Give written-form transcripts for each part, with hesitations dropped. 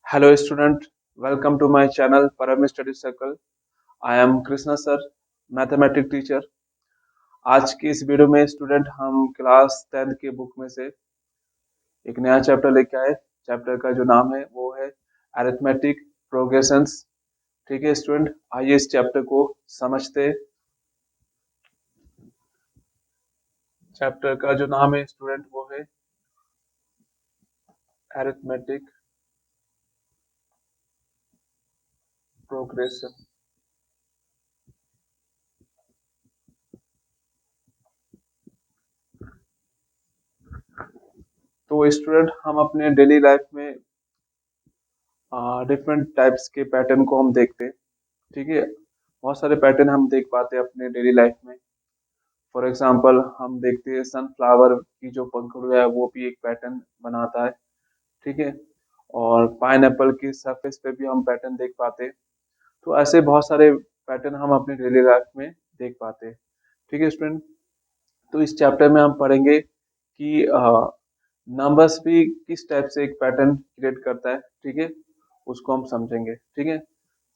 Hello student, welcome to my channel Param Study Circle. I am Krishna sir, mathematics teacher. आज की इस video में student हम class 10th के book में से एक नया चैप्टर लेके आए। चैप्टर का जो नाम है वो है अरिथमेटिक प्रोग्रेशंस। ठीक है स्टूडेंट, आइए इस चैप्टर को समझते। चैप्टर का जो नाम है स्टूडेंट वो है अरिथमेटिक प्रोग्रेशन। तो स्टूडेंट हम अपने डेली लाइफ में डिफरेंट टाइप्स के पैटर्न को हम देखते हैं। ठीक है, बहुत सारे पैटर्न हम देख पाते हैं अपने डेली लाइफ में। फॉर एग्जांपल हम देखते हैं सनफ्लावर की जो पंखुड़ियां है वो भी एक पैटर्न बनाता है। ठीक है, और पाइनएप्पल की सरफेस पे भी हम पैटर्न देख पाते हैं। तो ऐसे बहुत सारे पैटर्न हम अपने डेली लाइफ में देख पाते हैं। ठीक है स्टूडेंट, तो इस चैप्टर में हम पढ़ेंगे कि नंबर्स भी किस टाइप से एक पैटर्न क्रिएट करता है। ठीक है, उसको हम समझेंगे। ठीक है,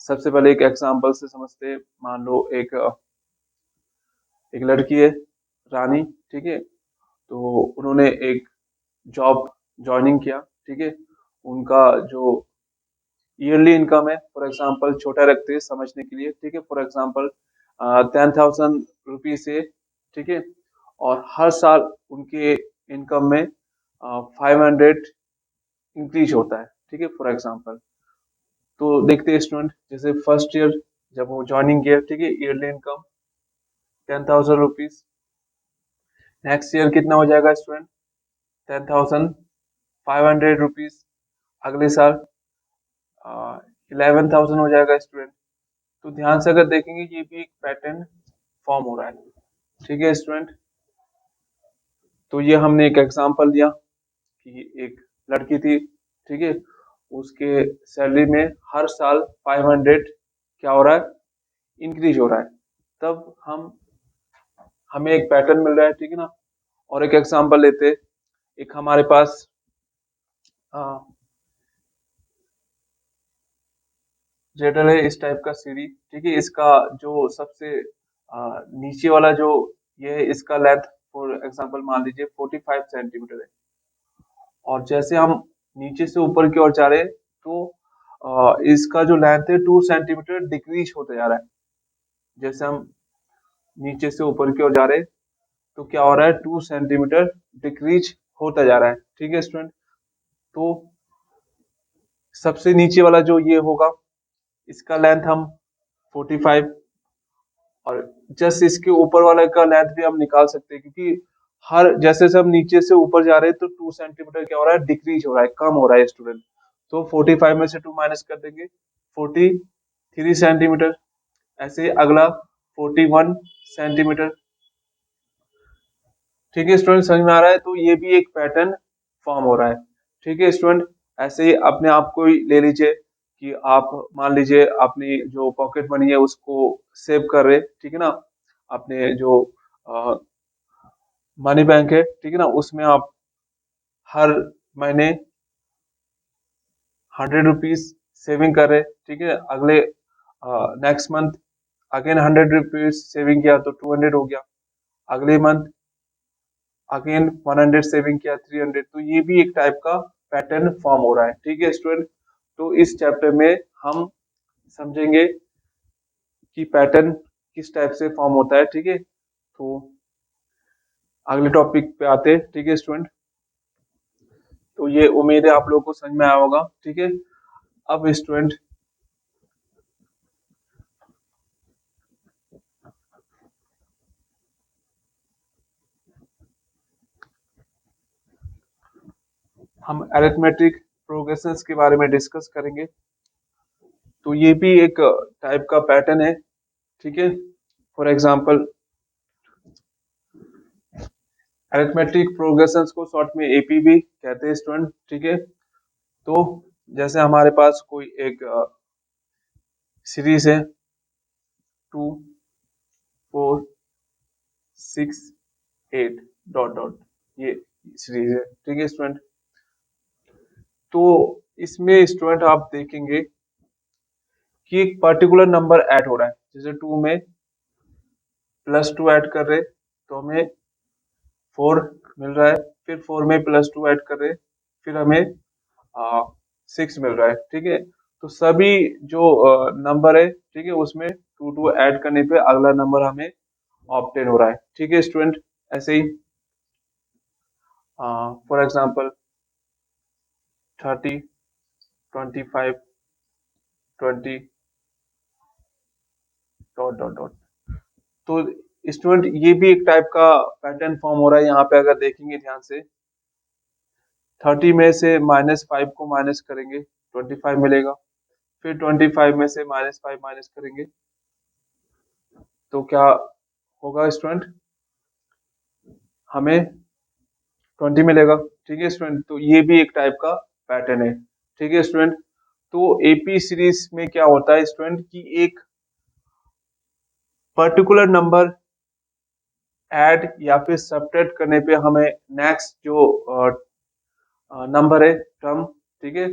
सबसे पहले एक एग्जांपल से समझते हैं। मान लो एक लड़की है रानी। ठीक है, तो उन्होंने एक जॉब ज्वाइनिंग किया। ठीक है, उनका जो ईयरली इनकम है, फॉर एग्जांपल छोटा रखते हैं समझने के लिए। ठीक है, फॉर एग्जांपल 10,000 रुपीज है। ठीक है, और हर साल उनके इनकम में 500 इंक्रीज होता है। ठीक है, फॉर एग्जांपल तो देखते हैं स्टूडेंट, जैसे फर्स्ट ईयर जब वो ज्वाइनिंग किया, ठीक है, yearly income 10,000 rupees. Next year कितना हो जाएगा स्टूडेंट? 10,500 रुपीज। अगले साल 11,000 हो जाएगा स्टूडेंट। तो ध्यान से अगर देखेंगे ये भी एक पैटर्न फॉर्म हो रहा है। ठीक है स्टूडेंट, तो ये हमने एक एग्जांपल दिया कि एक लड़की थी। ठीक है, उसके सैलरी में हर साल 500 क्या हो रहा है? इंक्रीज हो रहा है। तब हमें एक पैटर्न मिल रहा है। ठीक है ना, और एक एग्जांपल लेते। एक हमारे पास जेडल है इस टाइप का सीढ़ी। ठीक है, इसका जो सबसे नीचे वाला जो ये है, इसका लेंथ फॉर एग्जांपल मान लीजिए 45 सेंटीमीटर है। और जैसे हम नीचे से ऊपर की ओर जा रहे हैं तो इसका जो लेंथ है 2 सेंटीमीटर डिक्रीज होते जा रहा है। जैसे हम नीचे से ऊपर की ओर जा रहे हैं तो क्या हो रहा है? 2 सेंटीमीटर डिक्रीज होता जा रहा है। ठीक है स्टूडेंट, तो सबसे नीचे वाला जो ये होगा इसका लेंथ हम 45, और जस्ट इसके ऊपर वाले का लेंथ भी हम निकाल सकते हैं, क्योंकि हर जैसे से हम नीचे से ऊपर जा रहे हैं तो 2 सेंटीमीटर क्या हो रहा है? डिक्रीज हो रहा है, कम हो रहा है स्टूडेंट। तो 45 में से 2 माइनस कर देंगे, 43 सेंटीमीटर। ऐसे अगला 41 सेंटीमीटर। ठीक है स्टूडेंट, समझ में आ रहा है? तो ये भी एक पैटर्न फॉर्म हो रहा है। ठीक है स्टूडेंट, ऐसे ही अपने आप को ही ले लीजिए कि आप मान लीजिए अपनी जो पॉकेट मनी है उसको सेव कर रहे। ठीक है ना, अपने जो मनी बैंक है, ठीक है ना, उसमें आप हर महीने 100 रुपीज सेविंग कर रहे। ठीक है, अगले next month again 100 rupees saving किया तो 200 हो गया। अगले मंथ अगेन 100 सेविंग किया 300। तो ये भी एक टाइप का पैटर्न फॉर्म हो रहा है। ठीक है स्टूडेंट, तो इस चैप्टर में हम समझेंगे कि पैटर्न किस टाइप से फॉर्म होता है। ठीक है, तो अगले टॉपिक पे आते हैं। ठीक है स्टूडेंट, तो ये उम्मीद है आप लोगों को समझ में आया होगा। ठीक है, अब स्टूडेंट हम अरिथमेटिक प्रोग्रेशंस के बारे में डिस्कस करेंगे। तो ये भी एक टाइप का पैटर्न है। ठीक है, फॉर एग्जांपल अरिथमेटिक प्रोग्रेशंस को शॉर्ट में एपी भी कहते हैं स्टूडेंट। ठीक है, तो जैसे हमारे पास कोई एक सीरीज है 2, 4, 6, 8 डॉट डॉट, ये सीरीज है। ठीक है स्टूडेंट, तो इसमें स्टूडेंट आप देखेंगे कि एक पर्टिकुलर नंबर ऐड हो रहा है, जैसे 2 में +2 ऐड कर रहे तो हमें 4 मिल रहा है, फिर 4 में +2 ऐड कर रहे फिर हमें 6 मिल रहा है। ठीक है, तो सभी जो नंबर है, ठीक है, उसमें 2 ऐड करने पे अगला नंबर हमें ऑब्टेन हो रहा है। ठीक है स्टूडेंट, ऐसे ही for example 30, 25, 20 dot dot dot. तो स्टूडेंट ये भी एक टाइप का पैटर्न फॉर्म हो रहा है। यहाँ पे अगर देखेंगे ध्यान से, 30 में से -5 को माइनस करेंगे 25 मिलेगा, फिर 25 में से -5 माइनस करेंगे तो क्या होगा स्टूडेंट, हमें 20 मिलेगा। ठीक है स्टूडेंट, तो ये भी एक टाइप का पैटर्न है। ठीक है स्टूडेंट, तो एपी सीरीज में क्या होता है स्टूडेंट कि एक पर्टिकुलर नंबर ऐड या फिर सब्ट्रैक्ट करने पे हमें नेक्स्ट जो नंबर है टर्म, ठीक है,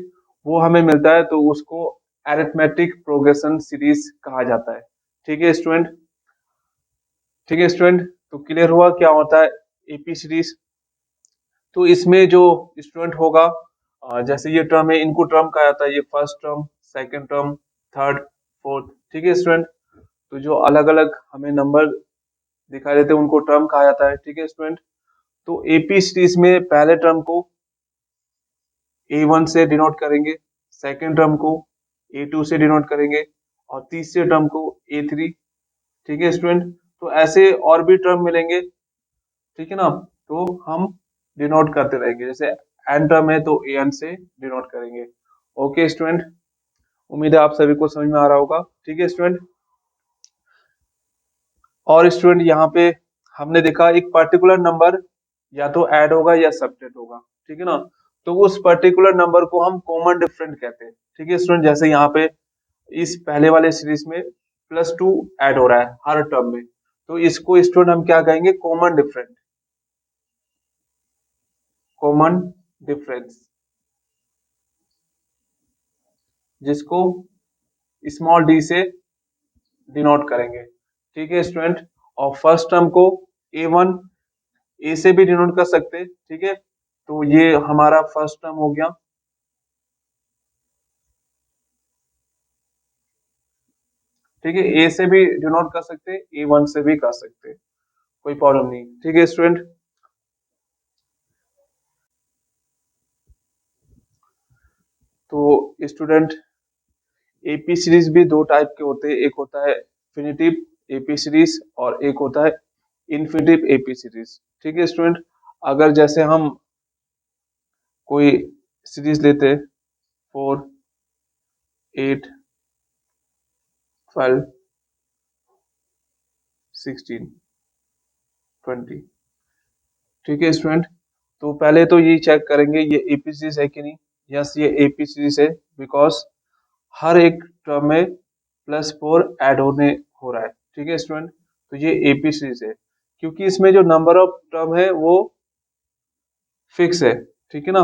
वो हमें मिलता है, तो उसको अरिथमेटिक प्रोग्रेशन सीरीज कहा जाता है। ठीक है स्टूडेंट, ठीक है स्टूडेंट, तो क्लियर हुआ क्या होता है एपी सीरीज। तो इसमें जो स्टूडेंट होगा, जैसे ये टर्म है, इनको टर्म कहा जाता है, ये first term, second term, third, fourth. ठीक है स्टूडेंट, तो जो अलग अलग हमें नंबर दिखाई देते हैं उनको टर्म कहा जाता है। ठीक है स्टूडेंट, तो एपी सीरीज में पहले टर्म को A1 से डिनोट करेंगे, सेकेंड टर्म को A2 से डिनोट करेंगे और तीसरे टर्म को A3। ठीक है स्टूडेंट, तो ऐसे और भी टर्म मिलेंगे, ठीक है ना, तो हम डिनोट करते रहेंगे, जैसे एन टर्म है तो AN से डिनोट करेंगे। ओके स्टूडेंट, उम्मीद है आप सभी को समझ में आ रहा होगा। ठीक है स्टूडेंट, और स्टूडेंट यहाँ पे हमने देखा एक पर्टिकुलर नंबर या तो ऐड होगा या सब्ट्रैक्ट होगा, ठीक है ना, तो उस पर्टिकुलर नंबर को हम कॉमन डिफरेंट कहते हैं। ठीक है स्टूडेंट, जैसे यहाँ पे इस पहले वाले सीरीज में +2 ऐड हो रहा है हर टर्म में, तो इसको स्टूडेंट हम क्या कहेंगे, कॉमन डिफरेंट, कॉमन डिफरेंस, जिसको स्मॉल डी से डिनोट करेंगे। ठीक है स्टूडेंट, और फर्स्ट टर्म को A1 ए से भी डिनोट कर सकते हैं। ठीक है, तो ये हमारा फर्स्ट टर्म हो गया। ठीक है, ए से भी डिनोट कर सकते हैं, A1 से भी कर सकते हैं, कोई प्रॉब्लम नहीं। ठीक है स्टूडेंट, तो स्टूडेंट एपी सीरीज भी दो टाइप के होते हैं, एक होता है फिनिटिव एपी सीरीज और एक होता है इन्फिनिटिव एपी सीरीज। ठीक है स्टूडेंट, अगर जैसे हम कोई सीरीज लेते 4, 8, 12, 16, 20। ठीक है स्टूडेंट, तो पहले तो ये चेक करेंगे ये एपी सीरीज है कि नहीं। यस, ये एपी सीरीज है, बिकॉज हर एक टर्म में +4 ऐड होने हो रहा है। ठीक है स्टूडेंट, तो ये एपी सीरीज है, क्योंकि इसमें जो नंबर ऑफ टर्म है वो फिक्स है। ठीक है ना,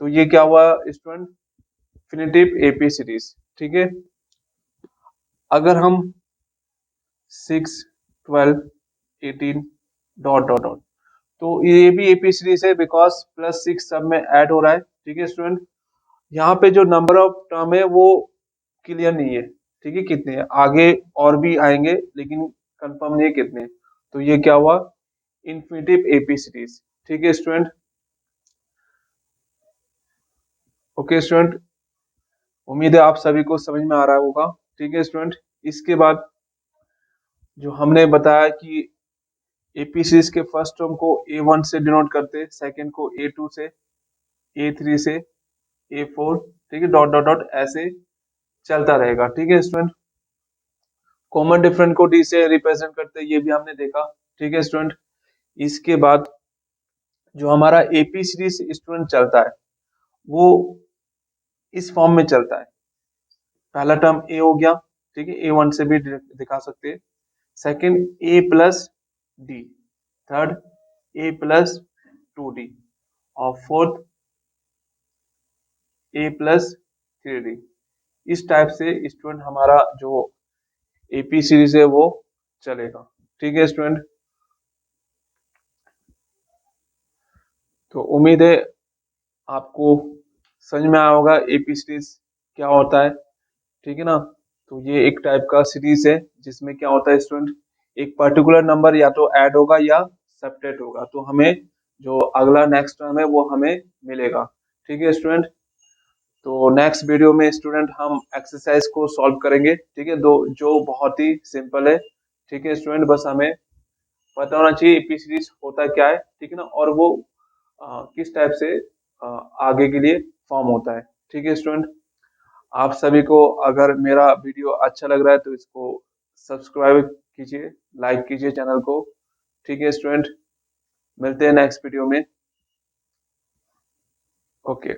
तो ये क्या हुआ स्टूडेंट, फिनिटिव एपी सीरीज। ठीक है, अगर हम 6, 12, 18 डॉट डॉट डॉट, तो ये भी एपी सीरीज है, बिकॉज +6 सब में ऐड हो रहा है। ठीक है स्टूडेंट, यहाँ पे जो नंबर ऑफ टर्म है वो क्लियर नहीं है। ठीक है, कितने हैं आगे और भी आएंगे, लेकिन कंफर्म नहीं है कितने, तो ये क्या हुआ, इन्फिनिटिव एपी सीरीज। ठीक है स्टूडेंट, ओके स्टूडेंट, उम्मीद है आप सभी को समझ में आ रहा होगा। ठीक है स्टूडेंट, इसके बाद जो हमने बताया कि एपी सीरीज के फर्स्ट टर्म को A1 से डिनोट करते, सेकंड को A2 से, A3 से, A4, ठीक है, डॉट डॉट डॉट ऐसे चलता रहेगा। ठीक है स्टूडेंट, कॉमन डिफरेंट को डी से रिप्रेजेंट करते ये भी हमने देखा। ठीक है स्टूडेंट, इसके बाद जो हमारा एपी सीरीज स्टूडेंट चलता है वो इस फॉर्म में चलता है, पहला टर्म ए हो गया, ठीक है, A1 से भी दिखा सकते हैं, सेकंड A+D, थर्ड A+2D और फोर्थ ए प्लस 3D। इस टाइप से स्टूडेंट हमारा जो एपी सीरीज है वो चलेगा। ठीक है स्टूडेंट, तो उम्मीद है आपको समझ में आया होगा एपी सीरीज क्या होता है। ठीक है ना, तो ये एक टाइप का सीरीज है जिसमें क्या होता है स्टूडेंट, एक पर्टिकुलर नंबर या तो ऐड होगा या सब्ट्रैक्ट होगा, तो हमें जो अगला नेक्स्ट टर्म है वो हमें मिलेगा। ठीक है स्टूडेंट, तो नेक्स्ट वीडियो में स्टूडेंट हम एक्सरसाइज को सॉल्व करेंगे। ठीक है, दो जो बहुत ही सिंपल है। ठीक है स्टूडेंट, बस हमें पता होना चाहिए एपी सीरीज होता क्या है। ठीक है ना, और वो किस टाइप से अ, आगे के लिए फॉर्म होता है। ठीक है स्टूडेंट, आप सभी को अगर मेरा वीडियो अच्छा लग रहा है तो इसको सब्सक्राइब कीजिए, लाइक कीजिए चैनल को। ठीक है स्टूडेंट, मिलते हैं नेक्स्ट वीडियो में। ओके।